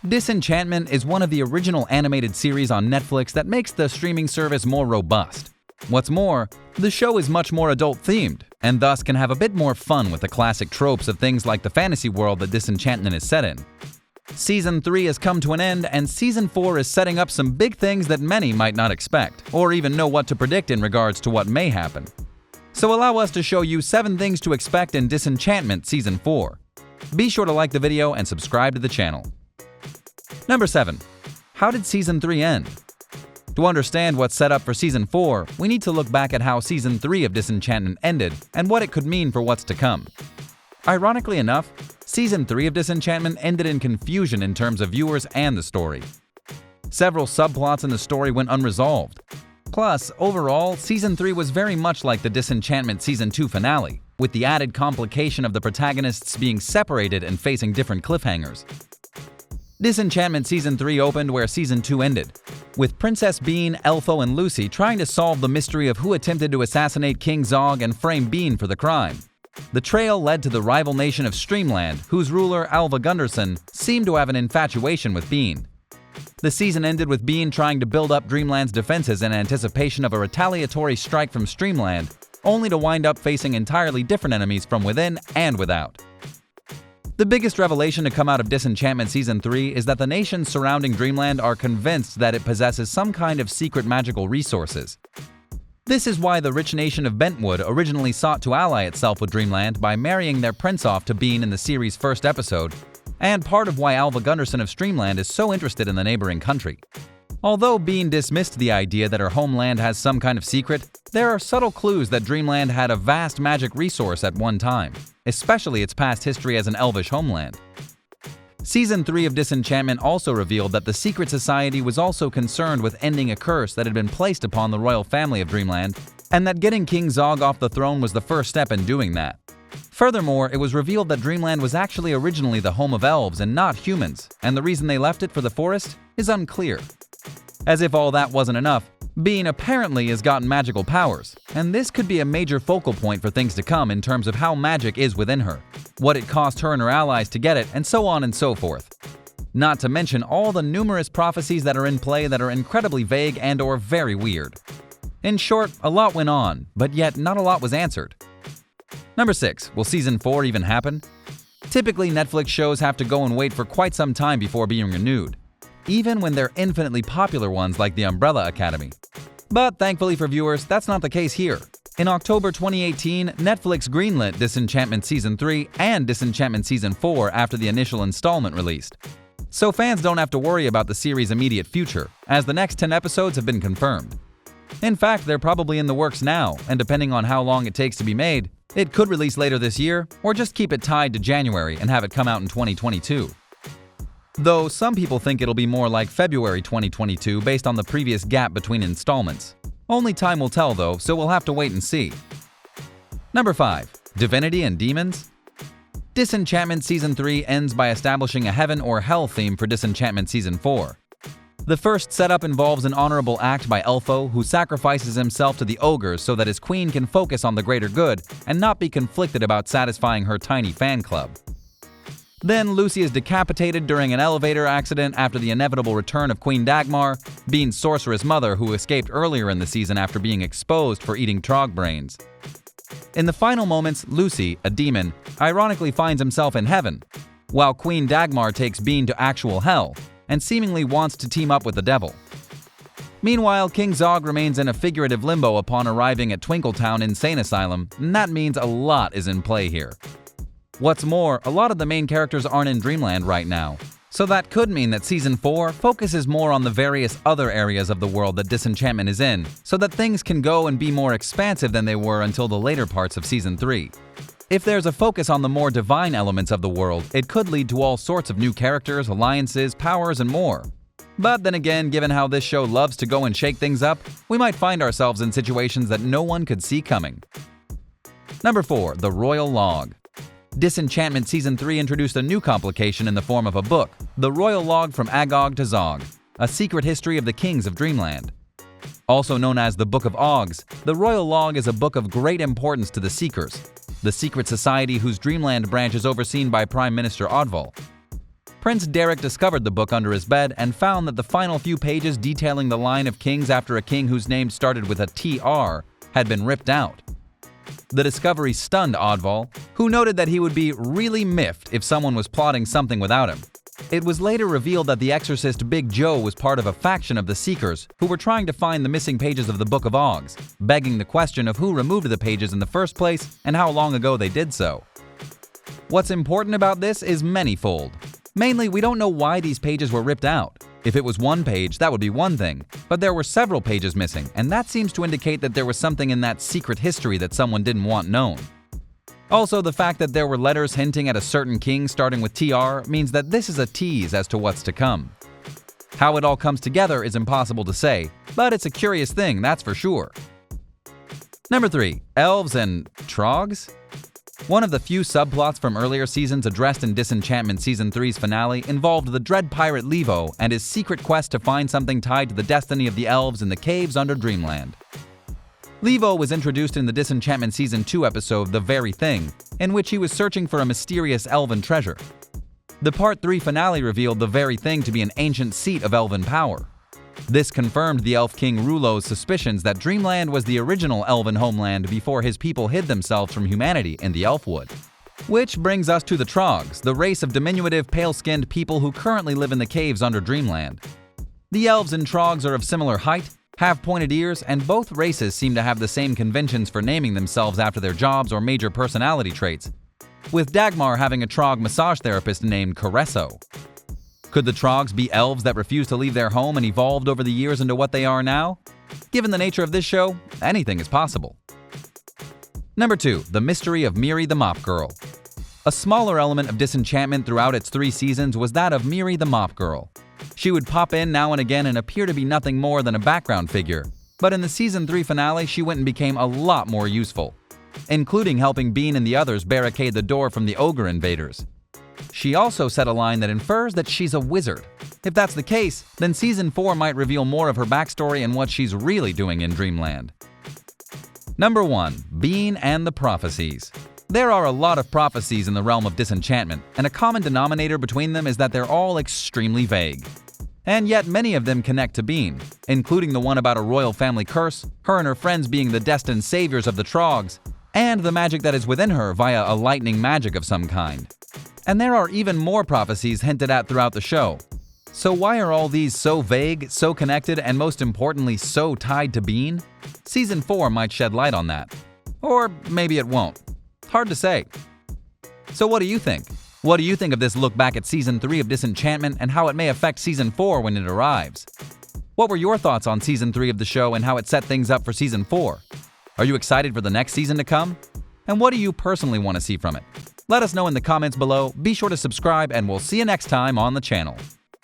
Disenchantment is one of the original animated series on Netflix that makes the streaming service more robust. What's more, the show is much more adult-themed, and thus can have a bit more fun with the classic tropes of things like the fantasy world that Disenchantment is set in. Season 3 has come to an end, and Season 4 is setting up some big things that many might not expect, or even know what to predict in regards to what may happen. So allow us to show you 7 things to expect in Disenchantment Season 4. Be sure to like the video and subscribe to the channel. Number 7. How did Season 3 end? To understand what's set up for Season 4, we need to look back at how Season 3 of Disenchantment ended and what it could mean for what's to come. Ironically enough, Season 3 of Disenchantment ended in confusion in terms of viewers and the story. Several subplots in the story went unresolved. Plus, overall, Season 3 was very much like the Disenchantment Season 2 finale, with the added complication of the protagonists being separated and facing different cliffhangers. Disenchantment Season 3 opened where Season 2 ended, with Princess Bean, Elfo, and Luci trying to solve the mystery of who attempted to assassinate King Zog and frame Bean for the crime. The trail led to the rival nation of Streamland, whose ruler, Alva Gunderson, seemed to have an infatuation with Bean. The season ended with Bean trying to build up Dreamland's defenses in anticipation of a retaliatory strike from Streamland, only to wind up facing entirely different enemies from within and without. The biggest revelation to come out of Disenchantment Season 3 is that the nations surrounding Dreamland are convinced that it possesses some kind of secret magical resources. This is why the rich nation of Bentwood originally sought to ally itself with Dreamland by marrying their prince off to Bean in the series' first episode, and part of why Alva Gunderson of Streamland is so interested in the neighboring country. Although Bean dismissed the idea that her homeland has some kind of secret, there are subtle clues that Dreamland had a vast magic resource at one time, especially its past history as an elvish homeland. Season 3 of Disenchantment also revealed that the Secret Society was also concerned with ending a curse that had been placed upon the royal family of Dreamland, and that getting King Zog off the throne was the first step in doing that. Furthermore, it was revealed that Dreamland was actually originally the home of elves and not humans, and the reason they left it for the forest is unclear. As if all that wasn't enough, Bean apparently has gotten magical powers, and this could be a major focal point for things to come in terms of how magic is within her, what it cost her and her allies to get it, and so on and so forth. Not to mention all the numerous prophecies that are in play that are incredibly vague and or very weird. In short, a lot went on, but yet not a lot was answered. Number 6. Will Season 4 even happen? Typically, Netflix shows have to go and wait for quite some time before being renewed, even when they're infinitely popular ones like The Umbrella Academy. But thankfully for viewers, that's not the case here. In October 2018, Netflix greenlit Disenchantment Season 3 and Disenchantment Season 4 after the initial installment released. So fans don't have to worry about the series' immediate future, as the next 10 episodes have been confirmed. In fact, they're probably in the works now, and depending on how long it takes to be made, it could release later this year, or just keep it tied to January and have it come out in 2022. Though some people think it'll be more like February 2022 based on the previous gap between installments. Only time will tell though, so we'll have to wait and see. Number 5. Divinity and Demons? Disenchantment Season 3 ends by establishing a heaven or hell theme for Disenchantment Season 4. The first setup involves an honorable act by Elfo, who sacrifices himself to the ogres so that his queen can focus on the greater good and not be conflicted about satisfying her tiny fan club. Then Luci is decapitated during an elevator accident after the inevitable return of Queen Dagmar, Bean's sorceress mother who escaped earlier in the season after being exposed for eating trog brains. In the final moments, Luci, a demon, ironically finds himself in heaven, while Queen Dagmar takes Bean to actual hell and seemingly wants to team up with the devil. Meanwhile, King Zog remains in a figurative limbo upon arriving at Twinkletown Insane Asylum, and that means a lot is in play here. What's more, a lot of the main characters aren't in Dreamland right now, so that could mean that Season 4 focuses more on the various other areas of the world that Disenchantment is in, so that things can go and be more expansive than they were until the later parts of Season 3. If there's a focus on the more divine elements of the world, it could lead to all sorts of new characters, alliances, powers, and more. But then again, given how this show loves to go and shake things up, we might find ourselves in situations that no one could see coming. Number 4. The Royal Log. Disenchantment Season 3 introduced a new complication in the form of a book, The Royal Log from Agog to Zog, a secret history of the kings of Dreamland. Also known as the Book of Oggs, the Royal Log is a book of great importance to the Seekers, the secret society whose Dreamland branch is overseen by Prime Minister Odval. Prince Derek discovered the book under his bed and found that the final few pages detailing the line of kings after a king whose name started with a TR had been ripped out. The discovery stunned Oddval, who noted that he would be really miffed if someone was plotting something without him. It was later revealed that the exorcist Big Joe was part of a faction of the Seekers who were trying to find the missing pages of the Book of Oggs, begging the question of who removed the pages in the first place and how long ago they did so. What's important about this is manyfold. Mainly, we don't know why these pages were ripped out. If it was one page, that would be one thing, but there were several pages missing, and that seems to indicate that there was something in that secret history that someone didn't want known. Also, the fact that there were letters hinting at a certain king starting with TR means that this is a tease as to what's to come. How it all comes together is impossible to say, but it's a curious thing, that's for sure. Number 3. Elves and troggs? One of the few subplots from earlier seasons addressed in Disenchantment Season 3's finale involved the dread pirate Levo and his secret quest to find something tied to the destiny of the elves in the caves under Dreamland. Levo was introduced in the Disenchantment Season 2 episode The Very Thing, in which he was searching for a mysterious elven treasure. The Part 3 finale revealed The Very Thing to be an ancient seat of elven power. This confirmed the Elf King Rulo's suspicions that Dreamland was the original elven homeland before his people hid themselves from humanity in the Elfwood. Which brings us to the troggs, the race of diminutive, pale-skinned people who currently live in the caves under Dreamland. The elves and troggs are of similar height, have pointed ears, and both races seem to have the same conventions for naming themselves after their jobs or major personality traits, with Dagmar having a trogg massage therapist named Caresso. Could the troggs be elves that refused to leave their home and evolved over the years into what they are now? Given the nature of this show, anything is possible. Number 2. The Mystery of Miri the Mop Girl. A smaller element of Disenchantment throughout its 3 seasons was that of Miri the Mop Girl. She would pop in now and again and appear to be nothing more than a background figure, but in the Season 3 finale she went and became a lot more useful, including helping Bean and the others barricade the door from the ogre invaders. She also said a line that infers that she's a wizard. If that's the case, then Season 4 might reveal more of her backstory and what she's really doing in Dreamland. Number 1. Bean and the Prophecies. There are a lot of prophecies in the realm of Disenchantment, and a common denominator between them is that they're all extremely vague. And yet many of them connect to Bean, including the one about a royal family curse, her and her friends being the destined saviors of the troggs, and the magic that is within her via a lightning magic of some kind. And there are even more prophecies hinted at throughout the show. So why are all these so vague, so connected, and most importantly so tied to Bean? Season 4 might shed light on that. Or maybe it won't. Hard to say. So what do you think? What do you think of this look back at Season 3 of Disenchantment and how it may affect Season 4 when it arrives? What were your thoughts on Season 3 of the show and how it set things up for Season 4? Are you excited for the next season to come? And what do you personally want to see from it? Let us know in the comments below, be sure to subscribe, and we'll see you next time on the channel.